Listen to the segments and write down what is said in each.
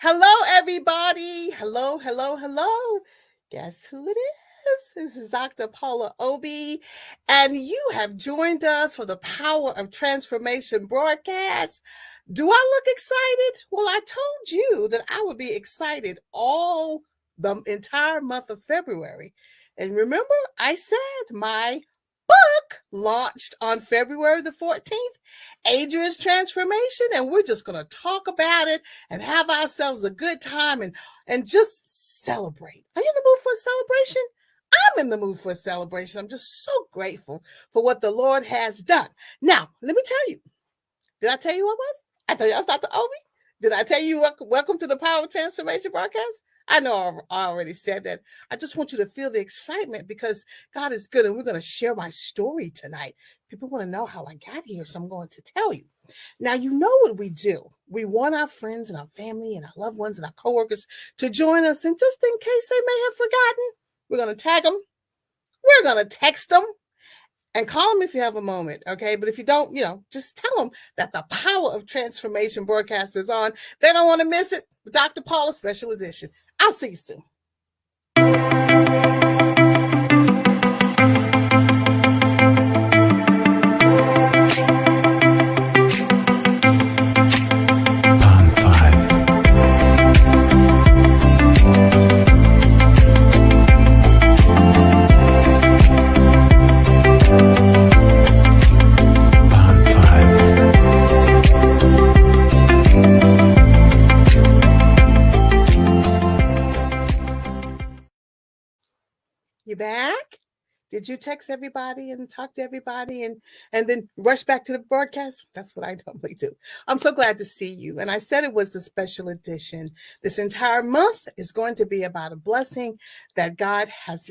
Hello, everybody. Hello, hello, hello. Guess who it is? This is Dr. Paula Obie, and you have joined us for the Power of Transformation broadcast. Do I look excited? Well, I told you that I would be excited all the entire month of February. And remember, I said my book launched on February the 14th, Adria's Transformation, and we're just going to talk about it and have ourselves a good time and just celebrate. Are you in the mood for a celebration? I'm in the mood for a celebration. I'm just so grateful for what the Lord has done. Now, let me tell you. Did I tell you I was? I tell you I was Dr. Obie? Did I tell you welcome to the Power of Transformation broadcast? I know I already said that. I just want you to feel the excitement because God is good, and we're going to share my story tonight. People want to know how I got here, so I'm going to tell you. Now, you know what we do. We want our friends and our family and our loved ones and our coworkers to join us, and just in case they may have forgotten, we're going to tag them. We're going to text them. And call them if you have a moment, okay? But if you don't, just tell them that the Power of Transformation broadcast is on. They don't want to miss it. Dr. Paula Special Edition. I'll see you soon. You back? Did you text everybody and talk to everybody and then rush back to the broadcast? That's what I normally do. I'm so glad to see you. And I said it was a special edition. This entire month is going to be about a blessing that God has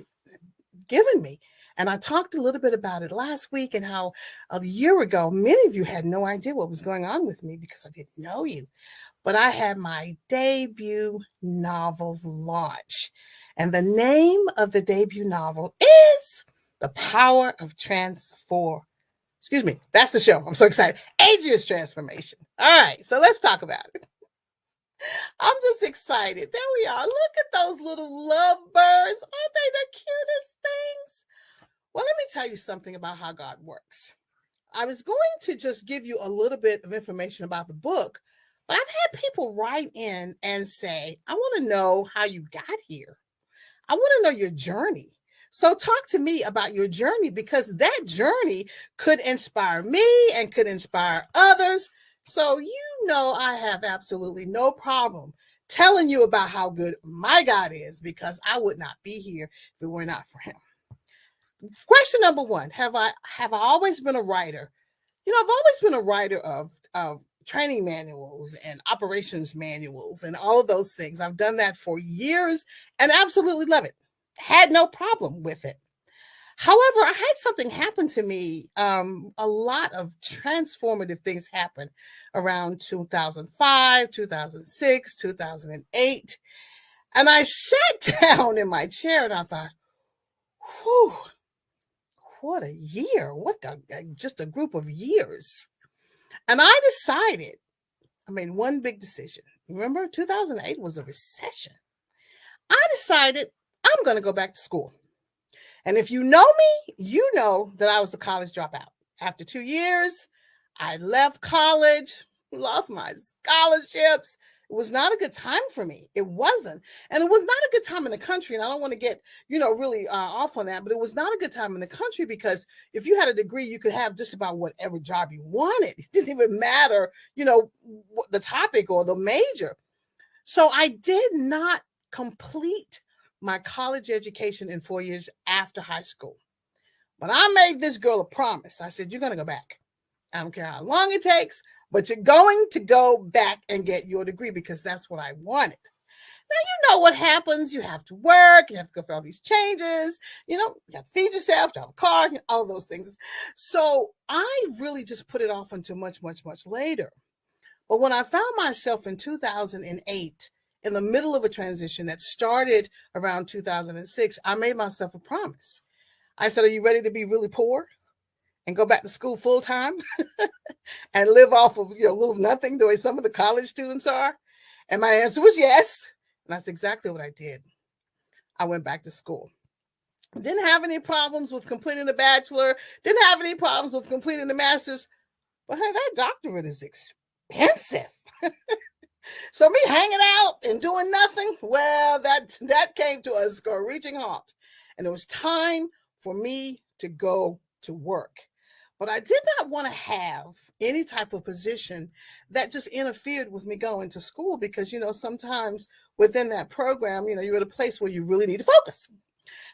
given me. And I talked a little bit about it last week and how a year ago, many of you had no idea what was going on with me because I didn't know you. But I had my debut novel launch. And the name of the debut novel is The Power of Transform. Excuse me, that's the show. I'm so excited. Adria's Transformation. All right, so let's talk about it. I'm just excited. There we are. Look at those little lovebirds. Aren't they the cutest things? Well, let me tell you something about how God works. I was going to just give you a little bit of information about the book, but I've had people write in and say, I want to know how you got here. I want to know your journey. So talk to me about your journey because that journey could inspire me and could inspire others. So I have absolutely no problem telling you about how good my God is because I would not be here if it were not for him. Question number one, have I always been a writer? I've always been a writer of training manuals and operations manuals and all of those things. I've done that for years and absolutely love it. Had no problem with it. However, I had something happen to me. A lot of transformative things happened around 2005, 2006, 2008. And I sat down in my chair and I thought, whew, what a year. Just a group of years. And I decided, I made one big decision. Remember, 2008 was a recession. I decided I'm going to go back to school. And if you know me, you know that I was a college dropout. After 2 years, I left college, lost my scholarships. It was not a good time for me. It wasn't. And it was not a good time in the country. And I don't want to get, really off on that, but it was not a good time in the country because if you had a degree, you could have just about whatever job you wanted. It didn't even matter, the topic or the major. So I did not complete my college education in 4 years after high school. But I made this girl a promise. I said, you're going to go back. I don't care how long it takes, but you're going to go back and get your degree because that's what I wanted. Now, you know what happens. You have to work. You have to go through all these changes. You have to feed yourself, drive a car, all those things. So I really just put it off until much, much, much later. But when I found myself in 2008, in the middle of a transition that started around 2006, I made myself a promise. I said, are you ready to be really poor and go back to school full time and live off of, little nothing the way some of the college students are? And my answer was yes. And that's exactly what I did. I went back to school. Didn't have any problems with completing the bachelor, didn't have any problems with completing the master's, but hey, that doctorate is expensive. So me hanging out and doing nothing, well, that came to a screeching halt. And it was time for me to go to work. But I did not want to have any type of position that just interfered with me going to school because, sometimes within that program, you're at a place where you really need to focus.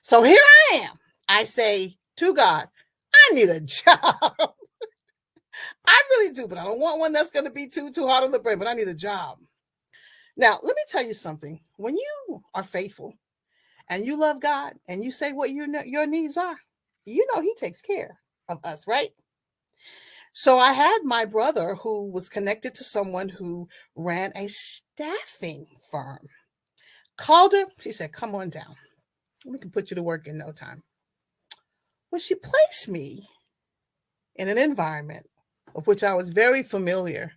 So here I am. I say to God, I need a job. I really do, but I don't want one that's going to be too hard on the brain, but I need a job. Now, let me tell you something. When you are faithful and you love God and you say what your needs are, He takes care of us, right? So I had my brother who was connected to someone who ran a staffing firm. Called her. She said, come on down. We can put you to work in no time. Well, she placed me in an environment of which I was very familiar,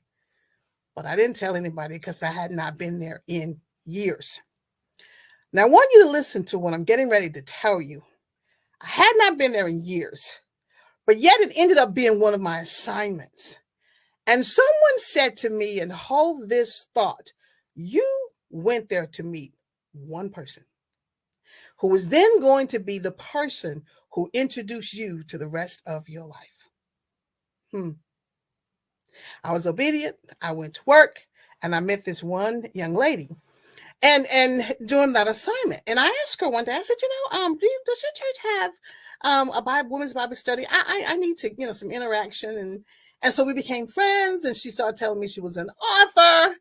but I didn't tell anybody because I had not been there in years. Now, I want you to listen to what I'm getting ready to tell you. I had not been there in years, but yet it ended up being one of my assignments. And someone said to me, and hold this thought, you went there to meet one person who was then going to be the person who introduced you to the rest of your life. I was obedient. I went to work and I met this one young lady. And during that assignment, and I asked her one day, I said, does your church have a women's Bible study? I need to, some interaction. And so we became friends, and she started telling me she was an author.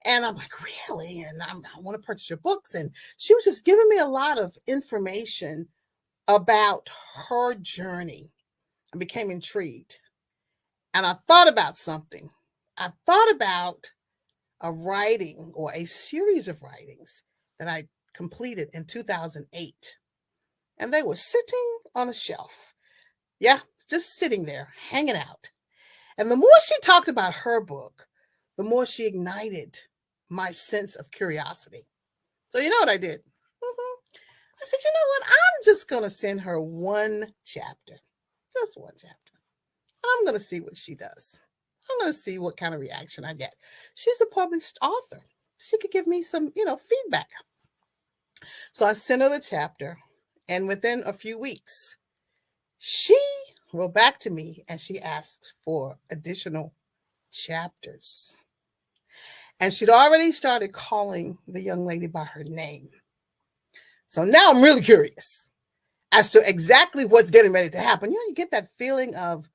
And I'm like, really? And I want to purchase your books. And she was just giving me a lot of information about her journey. I became intrigued. And I thought about something. I thought about a writing or a series of writings that I completed in 2008. And they were sitting on a shelf. Yeah, just sitting there, hanging out. And the more she talked about her book, the more she ignited my sense of curiosity. So you know what I did? I said, you know what? I'm just going to send her one chapter, just one chapter. And I'm going to see what she does. I'm going to see what kind of reaction I get. She's a published author. She could give me some, feedback. So I sent her the chapter, and within a few weeks, she wrote back to me and she asked for additional chapters. And she'd already started calling the young lady by her name. So now I'm really curious as to exactly what's getting ready to happen. You get that feeling of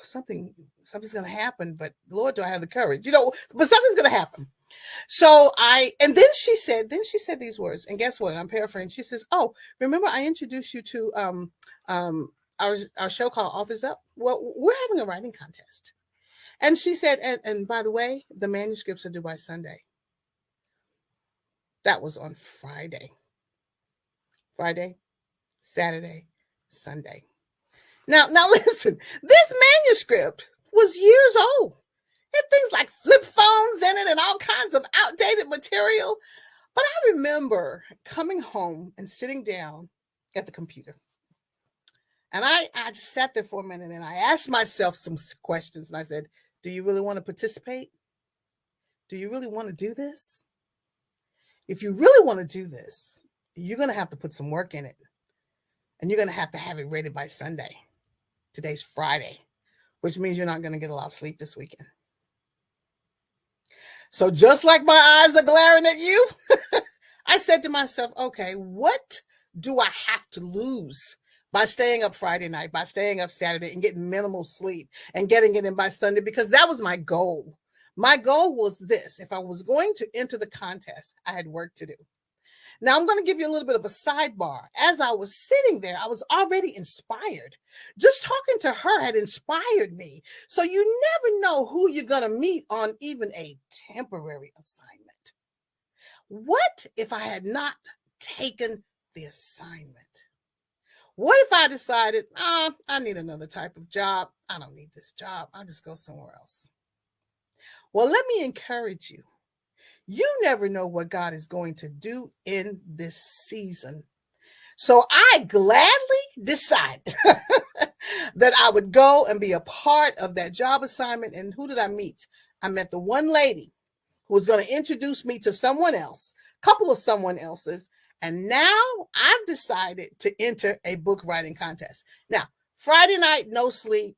something's going to happen, but Lord, do I have the courage? But something's going to happen. So and then she said these words, and guess what? I'm paraphrasing. She says, "Oh, remember I introduced you to our show called Authors Up? Well, we're having a writing contest." And she said, and by the way, the manuscripts are due by Sunday. That was on Friday, Saturday, Sunday. Now listen, this manuscript was years old. Had things like flip phones in it and all kinds of outdated material. But I remember coming home and sitting down at the computer. And I just sat there for a minute and I asked myself some questions. And I said, do you really want to participate? Do you really want to do this? If you really want to do this, you're going to have to put some work in it. And you're going to have it ready by Sunday. Today's Friday, which means you're not going to get a lot of sleep this weekend. So just like my eyes are glaring at you, I said to myself, okay, what do I have to lose by staying up Friday night, by staying up Saturday and getting minimal sleep and getting it in by Sunday? Because that was my goal. My goal was this. If I was going to enter the contest, I had work to do. Now, I'm going to give you a little bit of a sidebar. As I was sitting there, I was already inspired. Just talking to her had inspired me. So you never know who you're going to meet on even a temporary assignment. What if I had not taken the assignment? What if I decided, I need another type of job. I don't need this job. I'll just go somewhere else. Well, let me encourage you. You never know what God is going to do in this season. So I gladly decided that I would go and be a part of that job assignment. And who did I meet? I met the one lady who was going to introduce me to someone else, a couple of someone else's. And now I've decided to enter a book writing contest. Now, Friday night, no sleep.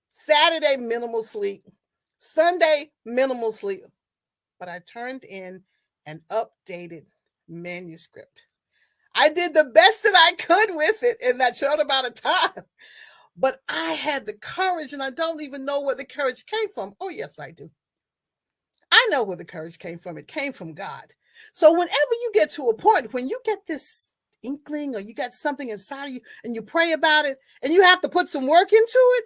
Saturday, minimal sleep. Sunday, minimal sleep. But I turned in an updated manuscript. I did the best that I could with it in that short amount of time. But I had the courage, and I don't even know where the courage came from. Oh, yes, I do. I know where the courage came from. It came from God. So whenever you get to a point when you get this inkling or you got something inside of you and you pray about it and you have to put some work into it,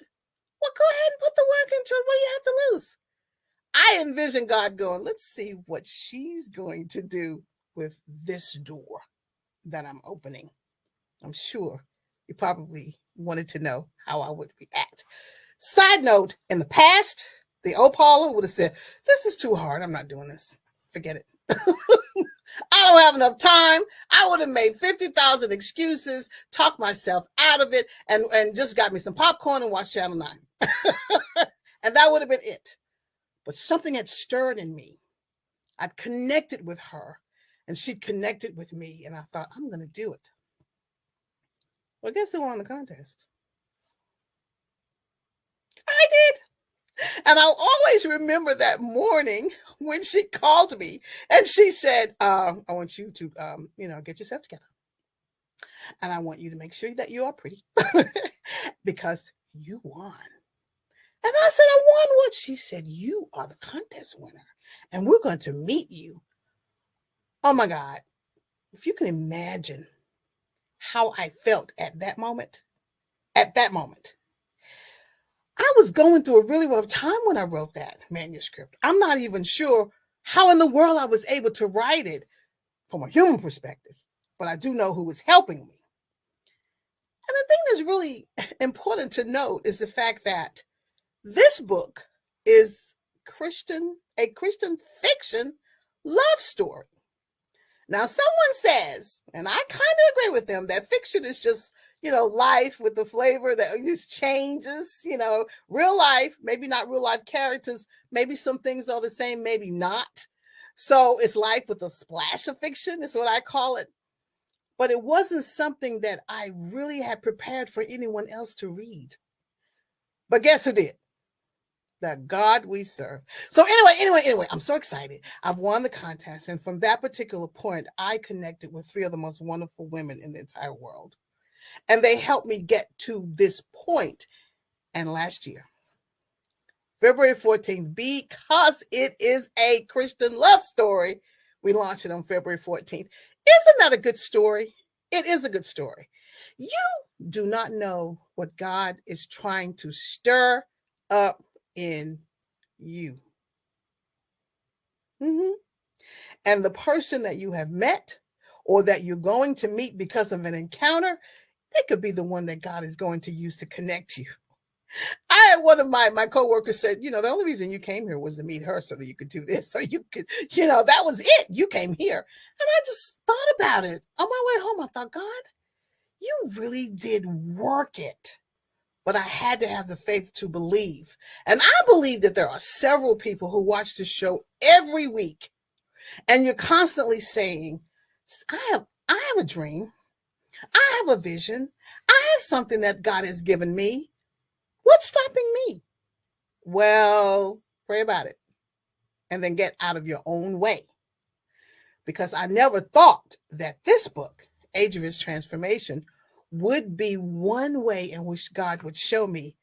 well, go ahead and put the work into it. What do you have to lose? I envision God going, let's see what she's going to do with this door that I'm opening. I'm sure you probably wanted to know how I would react. Side note, in the past, the old Paula would have said, this is too hard. I'm not doing this. Forget it. I don't have enough time. I would have made 50,000 excuses, talked myself out of it, and just got me some popcorn and watched Channel 9. And that would have been it. But something had stirred in me. I'd connected with her, and she'd connected with me, and I thought, I'm going to do it. Well, guess who won the contest? I did. And I'll always remember that morning when she called me and she said, I want you to, get yourself together. And I want you to make sure that you are pretty because you won. And I said, I won what? She said, you are the contest winner and we're going to meet you. Oh my God. If you can imagine how I felt at that moment, I was going through a really rough time when I wrote that manuscript. I'm not even sure how in the world I was able to write it from a human perspective, but I do know who was helping me. And the thing that's really important to note is the fact that this book is a Christian fiction love story. Now, someone says, and I kind of agree with them, that fiction is just, life with the flavor that just changes, real life, maybe not real life characters, maybe some things are the same, maybe not. So it's life with a splash of fiction, is what I call it. But it wasn't something that I really had prepared for anyone else to read. But guess who did? The God we serve. So anyway, I'm so excited. I've won the contest. And from that particular point, I connected with 3 of the most wonderful women in the entire world. And they helped me get to this point. And last year, February 14th, because it is a Christian love story, we launched it on February 14th. Isn't that a good story? It is a good story. You do not know what God is trying to stir up in you. Mm-hmm. And the person that you have met or that you're going to meet because of an encounter, they could be the one that God is going to use to connect you. I had one of my coworkers said, the only reason you came here was to meet her so that you could do this. So you could, that was it. You came here. And I just thought about it. On my way home, I thought, God, you really did work it. But I had to have the faith to believe. And I believe that there are several people who watch this show every week. And you're constantly saying, I have a dream. I have a vision. I have something that God has given me. What's stopping me? Well, pray about it. And then get out of your own way. Because I never thought that this book, Age of His Transformation, would be one way in which God would show me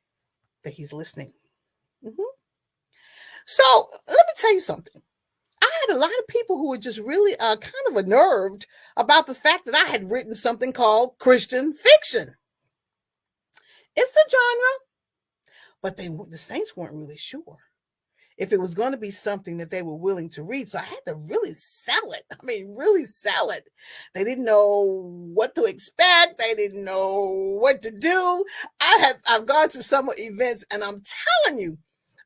that he's listening. Mm-hmm. So let me tell you something. I had a lot of people who were just really kind of unnerved about the fact that I had written something called Christian fiction. It's a genre, but the saints weren't really sure if it was going to be something that they were willing to read. So I had to really sell it. Really sell it. They didn't know what to expect. They didn't know what to do. I've gone to some events and I'm telling you,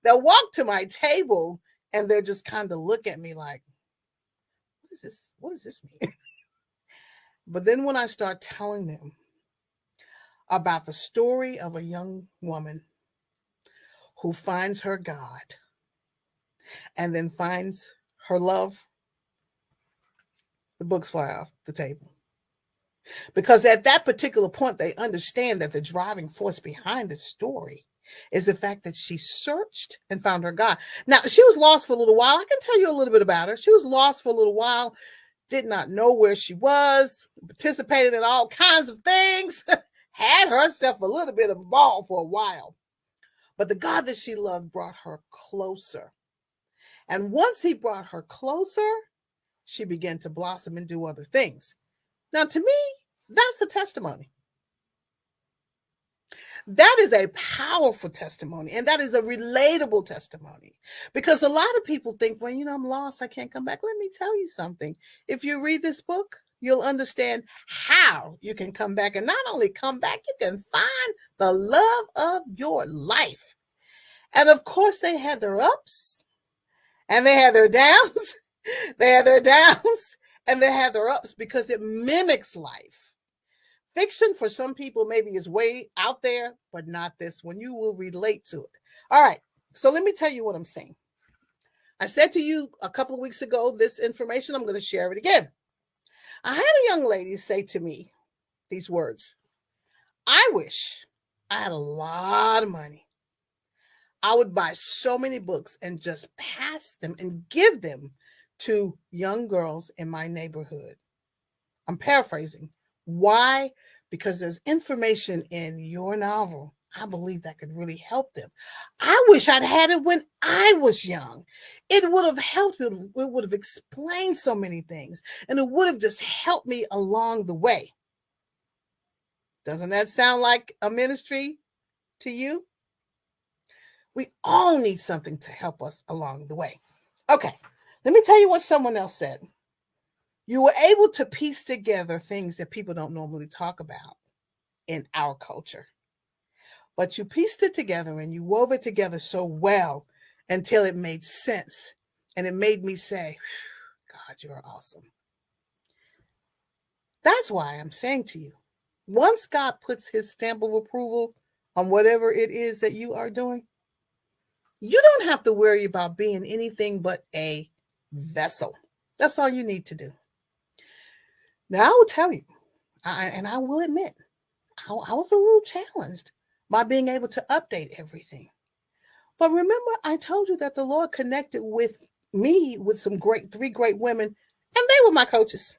they'll walk to my table and they'll just kind of look at me like, is this? What does this mean? But then when I start telling them about the story of a young woman who finds her God and then finds her love, the books fly off the table. Because at that particular point, they understand that the driving force behind the story is the fact that she searched and found her God. Now, she was lost for a little while. I can tell you a little bit about her. She was lost for a little while, did not know where she was, participated in all kinds of things, had herself a little bit of a ball for a while. But the God that she loved brought her closer. And once he brought her closer, she began to blossom and do other things. Now, to me, that's a testimony. That is a powerful testimony, and that is a relatable testimony, because a lot of people think, well, I'm lost, I can't come back. Let me tell you something. If you read this book, you'll understand how you can come back, and not only come back, you can find the love of your life. And of course, they had their ups and they had their downs. They had their downs and they had their ups, because it mimics life. Fiction for some people maybe is way out there, but not this one. You will relate to it. All right. So let me tell you what I'm saying. I said to you a couple of weeks ago, this information, I'm going to share it again. I had a young lady say to me these words: I wish I had a lot of money. I would buy so many books and just pass them and give them to young girls in my neighborhood. I'm paraphrasing. Why? Because there's information in your novel, I believe, that could really help them. I wish I'd had it when I was young. It would have helped. It would have explained so many things, and it would have just helped me along the way. Doesn't that sound like a ministry to you? We all need something to help us along the way. Okay, let me tell you what someone else said. You were able to piece together things that people don't normally talk about in our culture. But you pieced it together and you wove it together so well until it made sense. And it made me say, God, you're awesome. That's why I'm saying to you, once God puts his stamp of approval on whatever it is that you are doing, you don't have to worry about being anything but a vessel. That's all you need to do. Now, I will tell you, and I will admit, I was a little challenged by being able to update everything. But remember, I told you that the Lord connected with me with three great women, and they were my coaches.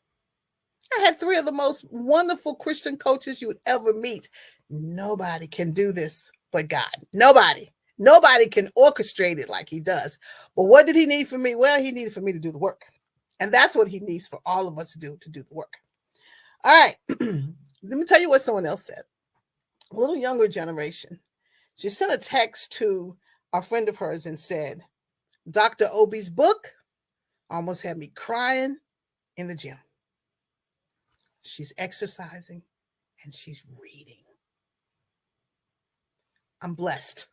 I had three of the most wonderful Christian coaches you would ever meet. Nobody can do this but God. Nobody can orchestrate it like he does. But what did he need from me? Well, he needed for me to do the work. And that's what he needs for all of us to do the work. All right. Let me tell you what someone else said. A little younger generation. She sent a text to a friend of hers and said, Dr. Obie's book almost had me crying in the gym. She's exercising and she's reading. I'm blessed.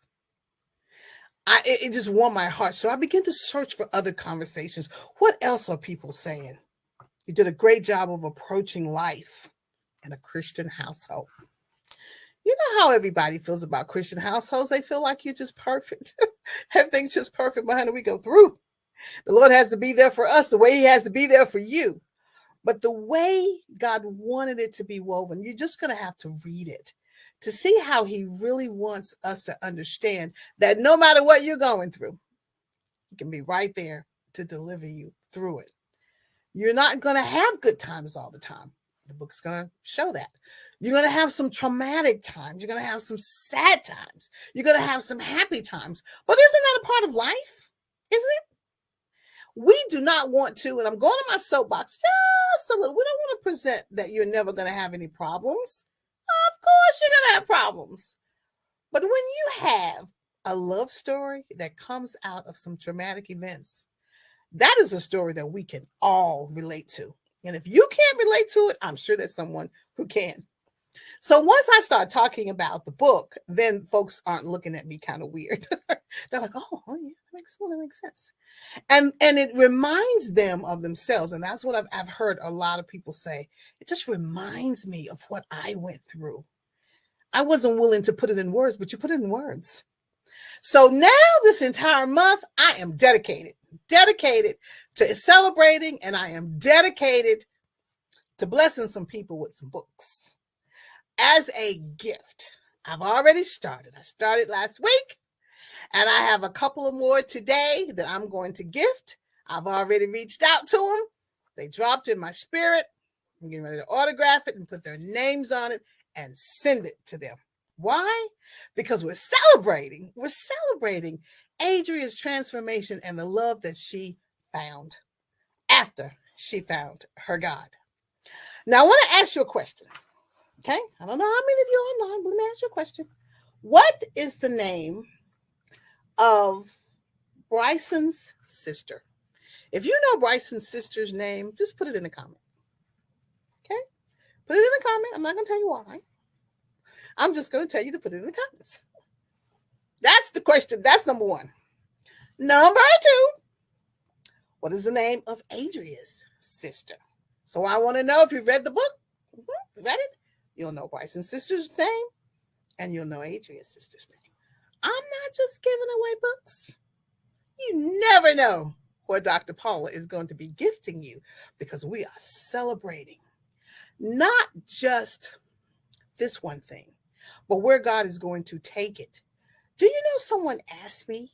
It just warmed my heart. So I began to search for other conversations. What else are people saying? You did a great job of approaching life in a Christian household. You know how everybody feels about Christian households. They feel like you're just perfect. Everything's just perfect, but honey, we go through. The Lord has to be there for us the way he has to be there for you. But the way God wanted it to be woven, you're just going to have to read it to see how he really wants us to understand that no matter what you're going through, he can be right there to deliver you through it. You're not going to have good times all the time. The book's going to show that. You're going to have some traumatic times. You're going to have some sad times. You're going to have some happy times. But isn't that a part of life? Isn't it? We do not want to, and I'm going to my soapbox just a little. We don't want to present that you're never going to have any problems. Of course you're going to have problems. But when you have a love story that comes out of some traumatic events, that is a story that we can all relate to. And if you can't relate to it, I'm sure there's someone who can. So once I start talking about the book, then folks aren't looking at me kind of weird. They're like, oh yeah, that makes sense. And it reminds them of themselves. And that's what I've heard a lot of people say. It just reminds me of what I went through. I wasn't willing to put it in words, but you put it in words. So now this entire month, I am dedicated to celebrating, and I am dedicated to blessing some people with some books as a gift. I've already started. I started last week, and I have a couple of more today that I'm going to gift. I've already reached out to them. They dropped in my spirit. I'm getting ready to autograph it and put their names on it and send it to them. Why? Because we're celebrating Adria's transformation and the love that she found after she found her God. Now, I want to ask you a question. Okay? I don't know how many of you are online, but let me ask you a question. What is the name of Bryson's sister? If you know Bryson's sister's name, just put it in the comment. Okay? Put it in the comment. I'm not going to tell you why. I'm just going to tell you to put it in the comments. That's the question. That's number one. Number two, what is the name of Adria's sister? So I want to know if you've read the book. Read it? You'll know Bryson's sister's name, and you'll know Adria's sister's name. I'm not just giving away books. You never know what Dr. Paula is going to be gifting you, because we are celebrating not just this one thing, but where God is going to take it. Do you know someone asked me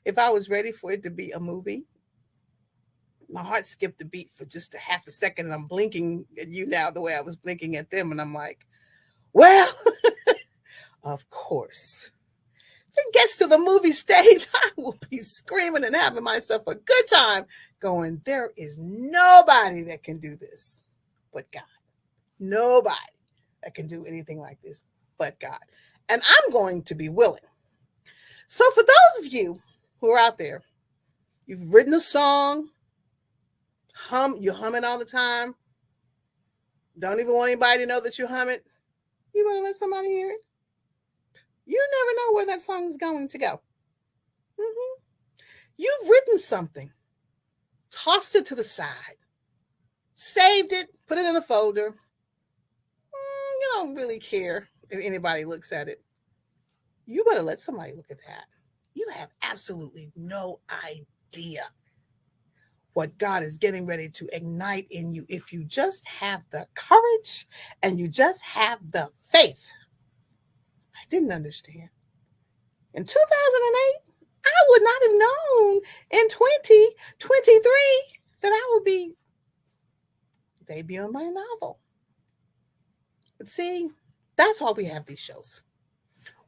if I was ready for it to be a movie? My heart skipped a beat for just a half a second, and I'm blinking at you now the way I was blinking at them, and I'm like, well, of course. If it gets to the movie stage, I will be screaming and having myself a good time going, there is nobody that can do this but God. Nobody that can do anything like this but God. And I'm going to be willing. So for those of you who are out there, you've written a song, you hum it all the time, don't even want anybody to know that you hum it, you better let somebody hear it. You never know where that song is going to go. You've written something, tossed it to the side, saved it, put it in a folder. You don't really care if anybody looks at it. You better let somebody look at that. You have absolutely no idea what God is getting ready to ignite in you if you just have the courage and you just have the faith. I didn't understand. In 2008, I would not have known in 2023 that I would be debuting my novel. But see, that's why we have these shows.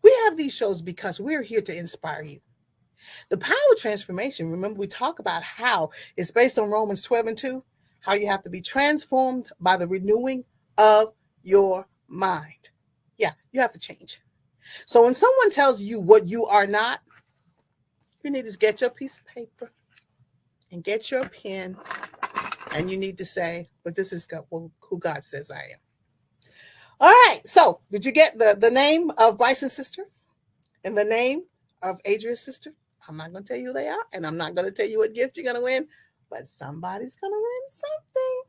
We have these shows because we're here to inspire you. The power of transformation, remember we talk about how it's based on Romans 12:2, how you have to be transformed by the renewing of your mind. Yeah, you have to change. So when someone tells you what you are not, you need to get your piece of paper and get your pen, and you need to say, but this is who God says I am. All right, so did you get the name of Bryson's sister and the name of Adria's sister? I'm not going to tell you who they are, and I'm not going to tell you what gift you're going to win, but somebody's going to win something.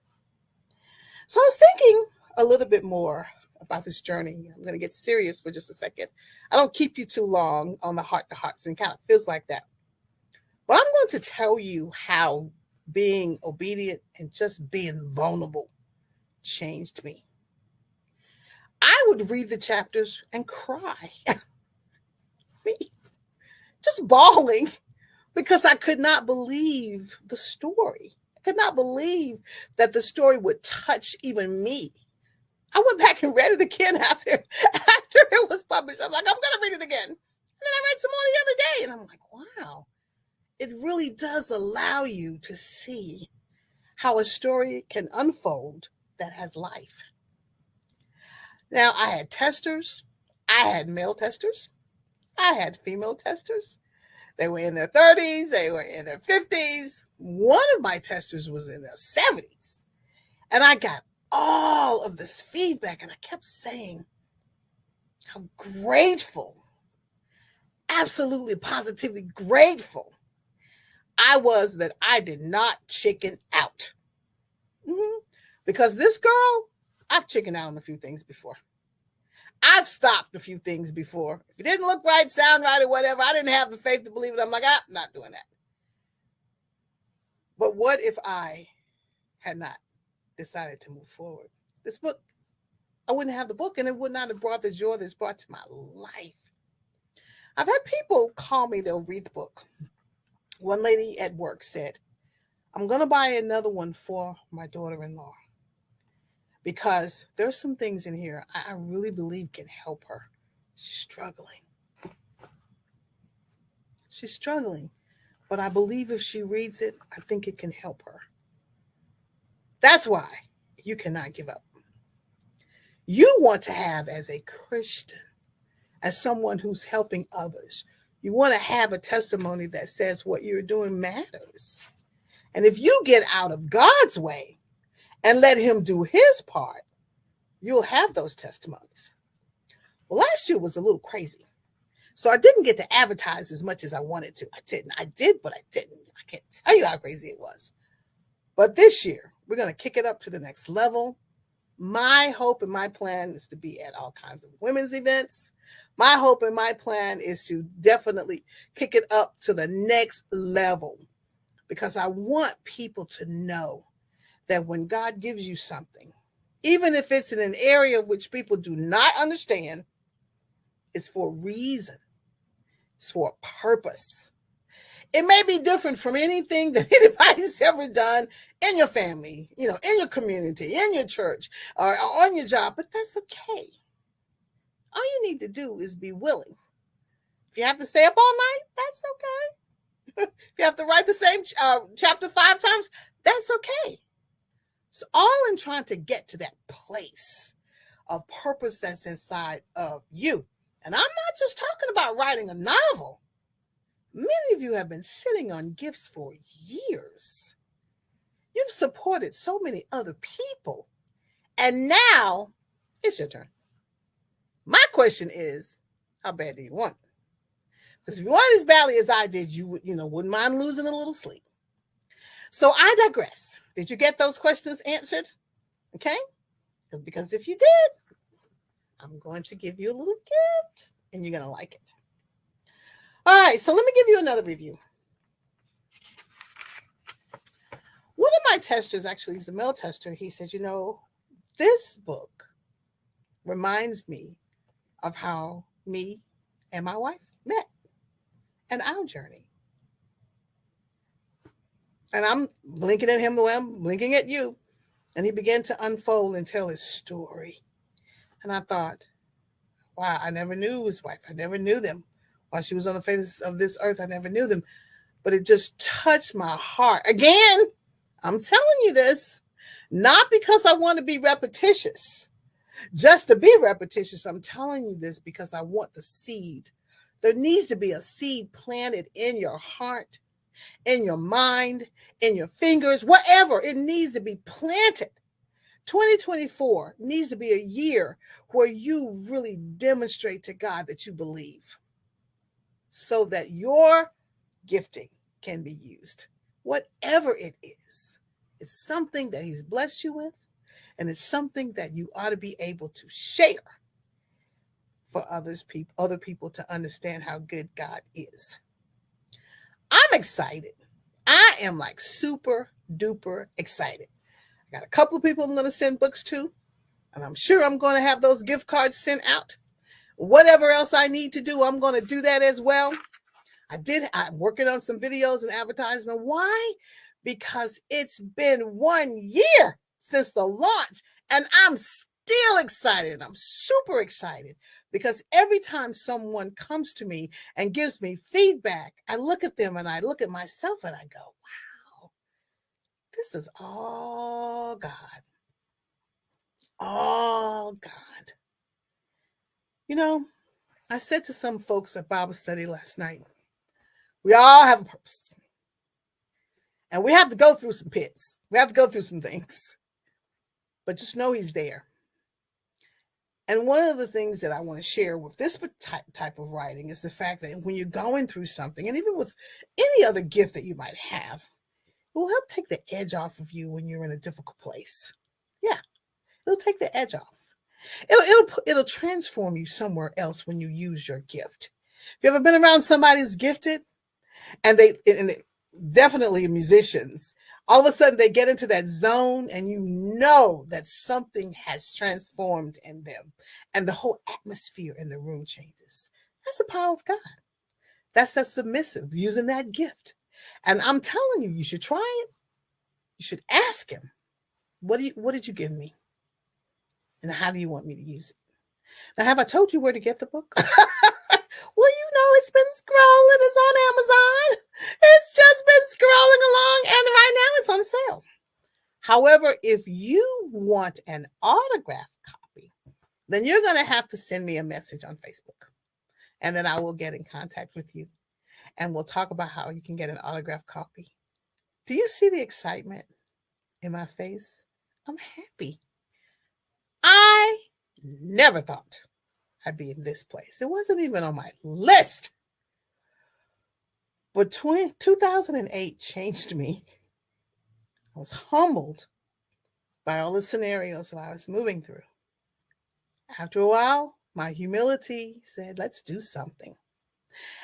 So I was thinking a little bit more about this journey. I'm going to get serious for just a second. I don't keep you too long on the heart-to-hearts, and it kind of feels like that. But I'm going to tell you how being obedient and just being vulnerable changed me. I would read the chapters and cry. Just bawling because I could not believe the story. I could not believe that the story would touch even me. I went back and read it again after it was published. I'm like, I'm going to read it again. And then I read some more the other day, and I'm like, wow, it really does allow you to see how a story can unfold that has life. Now, I had testers. I had male testers. I had female testers. They were in their 30s. They were in their 50s. One of my testers was in their 70s. And I got all of this feedback, and I kept saying how grateful, absolutely positively grateful I was that I did not chicken out. Mm-hmm. Because this girl, I've chickened out on a few things before. I've stopped a few things before. If it didn't look right, sound right, or whatever, I didn't have the faith to believe it. I'm like, I'm not doing that. But what if I had not decided to move forward? This book, I wouldn't have the book, and it would not have brought the joy that's brought to my life. I've had people call me, they'll read the book. One lady at work said, I'm going to buy another one for my daughter-in-law because there's some things in here I really believe can help her. She's struggling. She's struggling, but I believe if she reads it, I think it can help her. That's why you cannot give up. You want to have, as a Christian, as someone who's helping others, you want to have a testimony that says what you're doing matters. And if you get out of God's way and let him do his part, you'll have those testimonies. Well, last year was a little crazy. So I didn't get to advertise as much as I wanted to. I didn't. I did, but I didn't. I can't tell you how crazy it was. But this year, we're going to kick it up to the next level. My hope and my plan is to be at all kinds of women's events. My hope and my plan is to definitely kick it up to the next level, because I want people to know that when God gives you something, even if it's in an area which people do not understand, it's for a reason. It's for a purpose. It may be different from anything that anybody's ever done in your family, in your community, in your church, or on your job, but that's okay. All you need to do is be willing. If you have to stay up all night, that's okay. If you have to write the same chapter 5 times, that's okay. It's all in trying to get to that place of purpose that's inside of you. And I'm not just talking about writing a novel. Many of you have been sitting on gifts for years. You've supported so many other people. And now it's your turn. My question is, how bad do you want it? Because if you want it as badly as I did, you wouldn't mind losing a little sleep. So I digress. Did you get those questions answered? Okay? Because if you did, I'm going to give you a little gift and you're going to like it. All right, so let me give you another review. One of my testers, actually, he's a male tester, he said, this book reminds me of how me and my wife met and our journey. And I'm blinking at him the way I'm blinking at you. And he began to unfold and tell his story. And I thought, wow, I never knew his wife. I never knew them. While she was on the face of this earth, I never knew them. But it just touched my heart. Again, I'm telling you this, not because I want to be repetitious, just to be repetitious. I'm telling you this because I want the seed. There needs to be a seed planted in your heart, in your mind, in your fingers, whatever. It needs to be planted. 2024 needs to be a year where you really demonstrate to God that you believe, so that your gifting can be used. Whatever it is, it's something that he's blessed you with, and it's something that you ought to be able to share for other people to understand how good God is. I'm excited. I am like super duper excited. I got a couple of people I'm going to send books to, and I'm sure I'm going to have those gift cards sent out. Whatever else I need to do, I'm going to do that as well. I'm working on some videos and advertisement. Why? Because it's been 1 year since the launch, and I'm still excited. I'm super excited because every time someone comes to me and gives me feedback, I look at them and I look at myself and I go, wow, this is all God. All God. I said to some folks at Bible study last night, we all have a purpose. And we have to go through some pits. We have to go through some things. but just know he's there. And one of the things that I want to share with this type of writing is the fact that when you're going through something, and even with any other gift that you might have, it will help take the edge off of you when you're in a difficult place. Yeah, it'll take the edge off. It'll transform you somewhere else when you use your gift. Have you ever been around somebody who's gifted, and they definitely musicians, all of a sudden they get into that zone and you know that something has transformed in them and the whole atmosphere in the room changes. That's the power of God. That's that submissive, using that gift. And I'm telling you, you should try it. You should ask him, what did you give me? And how do you want me to use it? Now, have I told you where to get the book? Well, it's been scrolling. It's on Amazon. It's just been scrolling along, and right now it's on sale. However, if you want an autographed copy, then you're going to have to send me a message on Facebook, and then I will get in contact with you, and we'll talk about how you can get an autographed copy. Do you see the excitement in my face? I'm happy. I never thought I'd be in this place. It wasn't even on my list. But 2008 changed me. I was humbled by all the scenarios that I was moving through. After a while, my humility said, let's do something.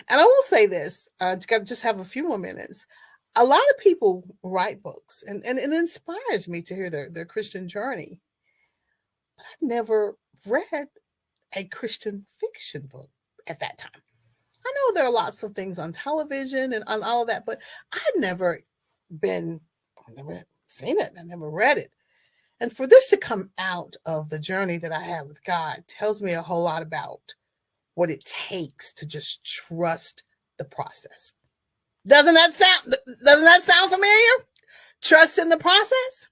And I will say this, just have a few more minutes. A lot of people write books, and it inspires me to hear their Christian journey. But I've never read a Christian fiction book at that time. I know there are lots of things on television and on all of that, but I've never seen it. I never read it. And for this to come out of the journey that I have with God tells me a whole lot about what it takes to just trust the process. Doesn't that sound familiar? Trust in the process?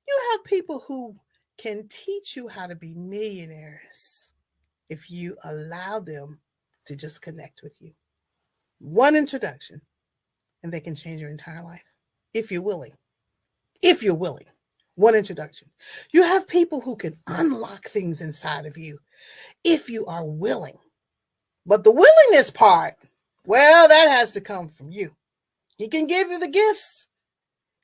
You have people who can teach you how to be millionaires if you allow them to just connect with you. One introduction, and they can change your entire life if you're willing. If you're willing. One introduction. You have people who can unlock things inside of you if you are willing. But the willingness part, well, that has to come from you. He can give you the gifts.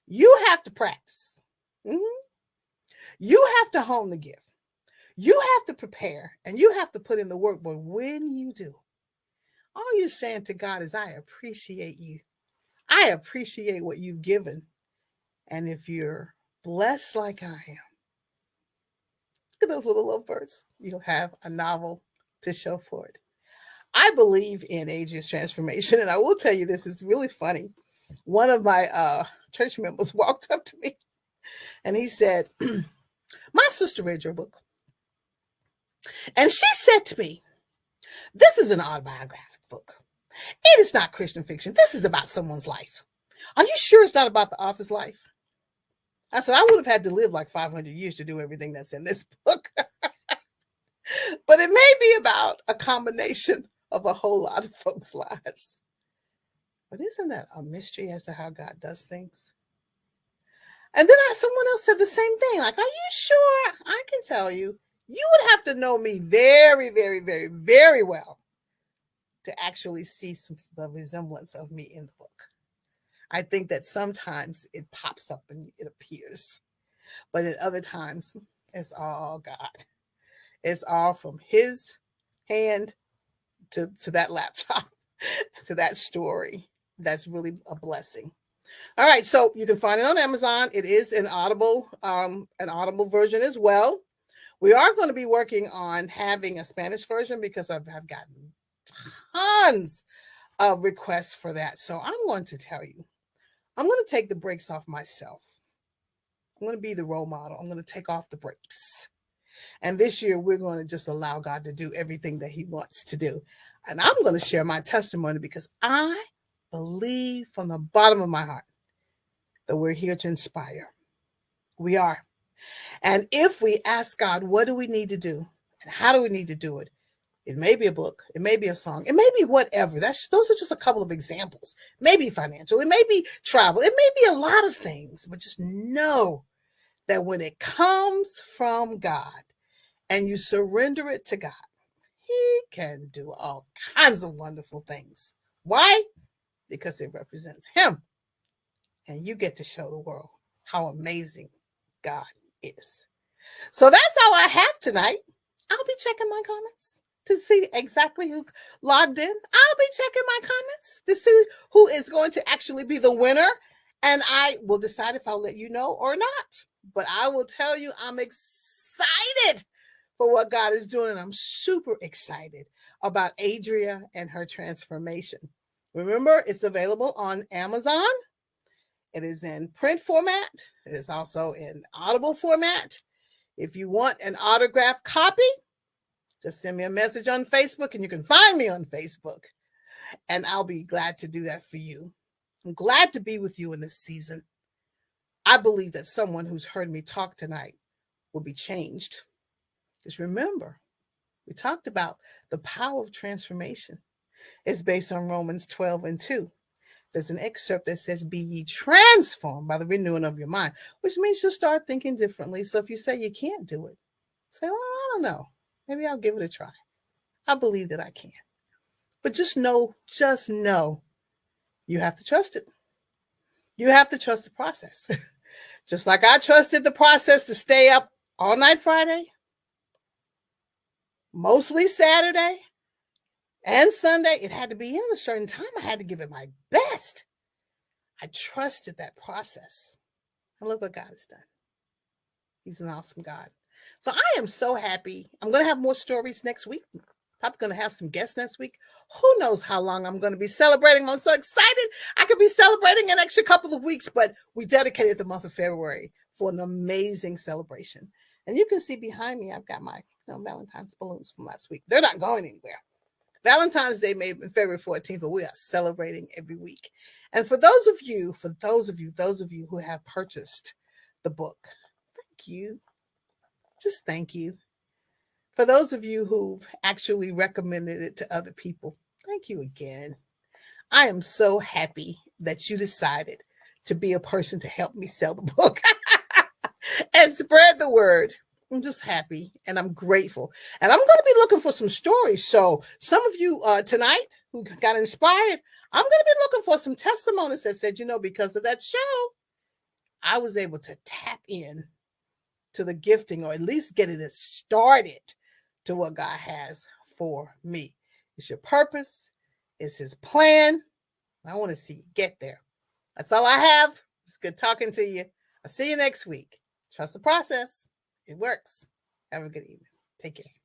You have to practice. You have to hone the gift. You have to prepare, and you have to put in the work. But when you do, all you're saying to God is, I appreciate you. I appreciate what you've given. And if you're blessed like I am, look at those little lovebirds. You'll have a novel to show for it. I believe in Adrian's transformation, and I will tell you this is really funny. One of my church members walked up to me, and he said, my sister read your book. And she said to me, this is an autobiographic book. It is not Christian fiction. This is about someone's life. Are you sure it's not about the author's life? I said, I would have had to live like 500 years to do everything that's in this book. But it may be about a combination of a whole lot of folks' lives. But isn't that a mystery as to how God does things? And then someone else said the same thing. Like, are you sure? I can tell you, you would have to know me very, very, very, very well to actually see the resemblance of me in the book. I think that sometimes it pops up and it appears. But at other times, it's all God. It's all from his hand to that laptop, to that story. That's really a blessing. All right, so you can find it on Amazon. It is an Audible version as well. We are going to be working on having a Spanish version because I've gotten tons of requests for that. So I'm going to tell you, I'm going to take the brakes off myself. I'm going to be the role model. I'm going to take off the brakes. And this year, we're going to just allow God to do everything that he wants to do. And I'm going to share my testimony because I believe from the bottom of my heart that we're here to inspire. We are. And if we ask God, what do we need to do? And how do we need to do it? It may be a book. It may be a song. It may be whatever. Those are just a couple of examples. Maybe financial. It may be travel. It may be a lot of things. But just know that when it comes from God and you surrender it to God, He can do all kinds of wonderful things. Why? Because it represents Him. And you get to show the world how amazing God is. So that's all I have tonight. I'll be checking my comments to see exactly who logged in. I'll be checking my comments to see who is going to actually be the winner. And I will decide if I'll let you know or not. But I will tell you, I'm excited for what God is doing. And I'm super excited about Adria and her transformation. Remember, it's available on Amazon. It is in print format. It is also in Audible format. If you want an autographed copy, just send me a message on Facebook, and you can find me on Facebook. And I'll be glad to do that for you. I'm glad to be with you in this season. I believe that someone who's heard me talk tonight will be changed. Because remember, we talked about the power of transformation. It's based on Romans 12:2. There's an excerpt that says, be ye transformed by the renewing of your mind, which means you'll start thinking differently. So if you say you can't do it, say, well, I don't know. Maybe I'll give it a try. I believe that I can. But just know, you have to trust it. You have to trust the process. Just like I trusted the process to stay up all night Friday, mostly Saturday, and Sunday. It had to be in a certain time. I had to give it my best. I trusted that process. And look what God has done. He's an awesome God. So I am so happy. I'm going to have more stories next week. Probably going to have some guests next week. Who knows how long I'm going to be celebrating. I'm so excited. I could be celebrating an extra couple of weeks, but we dedicated the month of February for an amazing celebration. And you can see behind me, I've got my Valentine's balloons from last week. They're not going anywhere. Valentine's Day may have been February 14th, but we are celebrating every week. And for those of you who have purchased the book, thank you. Just thank you. For those of you who've actually recommended it to other people, thank you again. I am so happy that you decided to be a person to help me sell the book and spread the word. I'm just happy and I'm grateful. And I'm going to be looking for some stories. So some of you tonight who got inspired, I'm going to be looking for some testimonies that said, because of that show, I was able to tap in to the gifting, or at least get it started to what God has for me. It's your purpose. It's His plan. I want to see you get there. That's all I have. It's good talking to you. I'll see you next week. Trust the process. It works. Have a good evening. Take care.